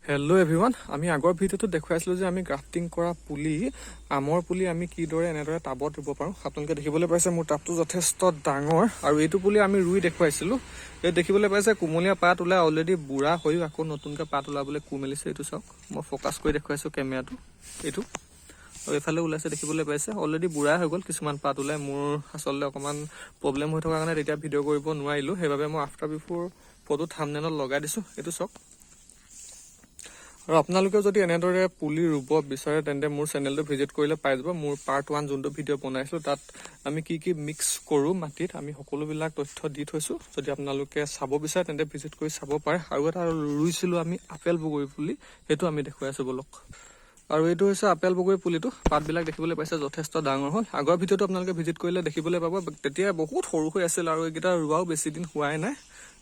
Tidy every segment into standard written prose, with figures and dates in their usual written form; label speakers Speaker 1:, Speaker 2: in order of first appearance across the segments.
Speaker 1: Hello' everyone, আমি আগৰ ভিডিঅ'টো দেখুৱাইছিলোঁ যে আমি গ্ৰাফটিং কৰা পুলি আমৰ পুলি আমি কিদৰে এনেদৰে টাবত ৰুব পাৰোঁ। আপোনালোকে দেখিবলৈ পাইছে মোৰ টাবটো যথেষ্ট ডাঙৰ আৰু এইটো পুলি আমি ৰুই দেখুৱাইছিলোঁ। এই দেখিবলৈ পাইছে কুমলীয়া পাত ওলাই অলৰেডি বুঢ়া হৈও আকৌ নতুনকৈ পাত ওলাবলৈ কু মেলিছে। এইটো চাওক, মই ফ'কাছ কৰি দেখুৱাইছোঁ কেমেৰাটো এইটো, আৰু এইফালে ওলাইছে দেখিবলৈ পাইছে অলৰেডি বুঢ়া হৈ গ'ল। কিছুমান পাত ওলাই মোৰ আচলতে অকণমান প্ৰব্লেম হৈ থকাৰ কাৰণে তেতিয়া ভিডিঅ' কৰিব নোৱাৰিলোঁ, সেইবাবে মই আফটাৰ বিফৰ ফটো থাম্বনেইলত লগাই দিছোঁ। এইটো চাওক, আৰু আপোনালোকেও যদি এনেদৰে পুলি ৰুব বিচাৰে তেন্তে মোৰ চেনেলটো ভিজিট কৰিলে পাই যাব। মোৰ পাৰ্ট 1 যোনটো ভিডিঅ' বনাইছিলোঁ তাত আমি কি মিক্স কৰোঁ মাটিত, আমি সকলোবিলাক তথ্য দি থৈছোঁ। যদি আপোনালোকে চাব বিচাৰে তেন্তে ভিজিট কৰি চাব পাৰে। আৰু এটা ৰুইছিলোঁ আমি আপেল বগৰী পুলি, সেইটো আমি দেখুৱাই আছোঁ বলক। আৰু এইটো হৈছে আপেল বগৰী পুলিটো, পাতবিলাক দেখিবলৈ পাইছে যথেষ্ট ডাঙৰ হ'ল। আগৰ ভিডিঅ'টো আপোনালোকে ভিজিট কৰিলে দেখিবলৈ পাব, তেতিয়া বহুত সৰু হৈ আছিল আৰু এইকেইটা ৰোৱাও বেছি দিন হোৱাই নাই।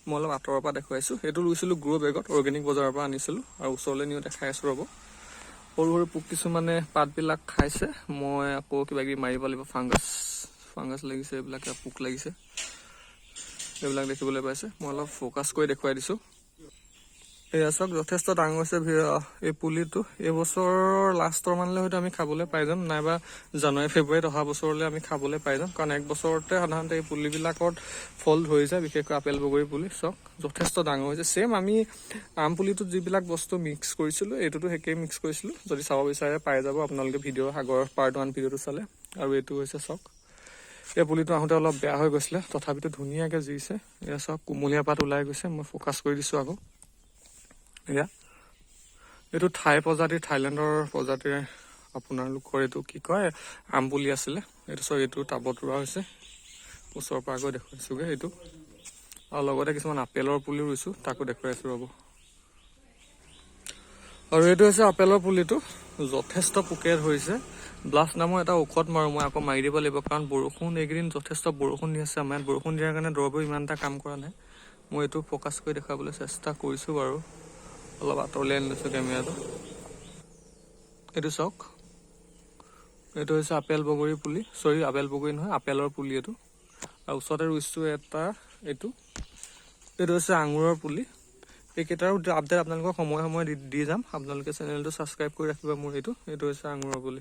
Speaker 1: মই অলপ আঁতৰৰ পৰা দেখুৱাইছোঁ। এইটো ৰুইছিলোঁ গ্ৰ' বেগত, অৰ্গেনিক বজাৰৰ পৰা আনিছিলোঁ আৰু ওচৰলৈ নিও দেখাই আছোঁ ৰ'ব। সৰু সৰু পোক কিছুমানে পাতবিলাক খাইছে, মই আকৌ কিবা কিবি মাৰিব লাগিব। ফাংগাছ লাগিছে, এইবিলাক পোক লাগিছে, এইবিলাক দেখিবলৈ পাইছে। মই অলপ ফ'কাছ কৰি দেখুৱাই দিছোঁ। এয়া চাওক, যথেষ্ট ডাঙৰ হৈছে এই পুলিটো। এইবছৰৰ লাষ্টৰ মানলৈ হয়তো আমি খাবলৈ পাই যাম, নাইবা জানুৱাৰী ফেব্ৰুৱাৰীত অহা বছৰলৈ আমি খাবলৈ পাই যাম। কাৰণ এক বছৰতে সাধাৰণতে এই পুলিবিলাকত ফল ধৰি যায়, বিশেষকৈ আপেল বগৰী পুলি। চাওক যথেষ্ট ডাঙৰ হৈছে। ছেম আমি আম পুলিটোত যিবিলাক বস্তু মিক্স কৰিছিলোঁ এইটোতো একেই মিক্স কৰিছিলোঁ। যদি চাব বিচাৰে পাই যাব আপোনালোকে ভিডিঅ' আগৰ পাৰ্ট 1 ভিডিঅ'টো চালে। আৰু এইটো হৈছে চাওক, এই পুলিটো আহোঁতে অলপ বেয়া হৈ গৈছিলে, তথাপিতো ধুনীয়াকৈ জিছে। এয়া চাওক, কুমলীয়া পাত ওলাই গৈছে। মই ফ'কাছ কৰি দিছোঁ আকৌ। এয়া এইটো থাইলেণ্ডৰ প্ৰজাতিৰ আপোনালোকৰ এইটো কি কয় আম পুলি আছিলে। এইটো চাওক, এইটো টাবত ৰোৱা হৈছে। ওচৰৰ পৰা আকৌ দেখুৱাইছোঁগৈ এইটো, আৰু লগতে কিছুমান আপেলৰ পুলি ৰুইছোঁ, তাকো দেখুৱাইছোঁ ৰ'ব। আৰু এইটো হৈছে আপেলৰ পুলিটো, যথেষ্ট পোকে ধৰিছে। ব্লাষ্ট নামৰ এটা ঔষধ মাৰোঁ, মই আকৌ মাৰি দিব লাগিব, কাৰণ বৰষুণ এইকেইদিন যথেষ্ট বৰষুণ দি আছে। আমাৰ ইয়াত বৰষুণ দিয়াৰ কাৰণে দৰৱেও ইমান এটা কাম কৰা নাই। মই এইটো ফ'কাছ কৰি দেখুৱাবলৈ চেষ্টা কৰিছোঁ বাৰু। অলপ আঁতৰলৈ আনি লৈছোঁ কেমেৰাটো। এইটো চাওক, এইটো হৈছে আপেল বগৰী পুলি, আপেল বগৰী নহয়, আপেলৰ পুলি এইটো। আৰু ওচৰতে ৰুইছোঁ এটা এইটো হৈছে আঙুৰৰ পুলি। এইকেইটাৰো আপডেট আপোনালোকক সময়ে সময়ে দি যাম। আপোনালোকে চেনেলটো ছাবস্ক্ৰাইব কৰি ৰাখিব মোৰ। এইটো হৈছে আঙুৰৰ পুলি।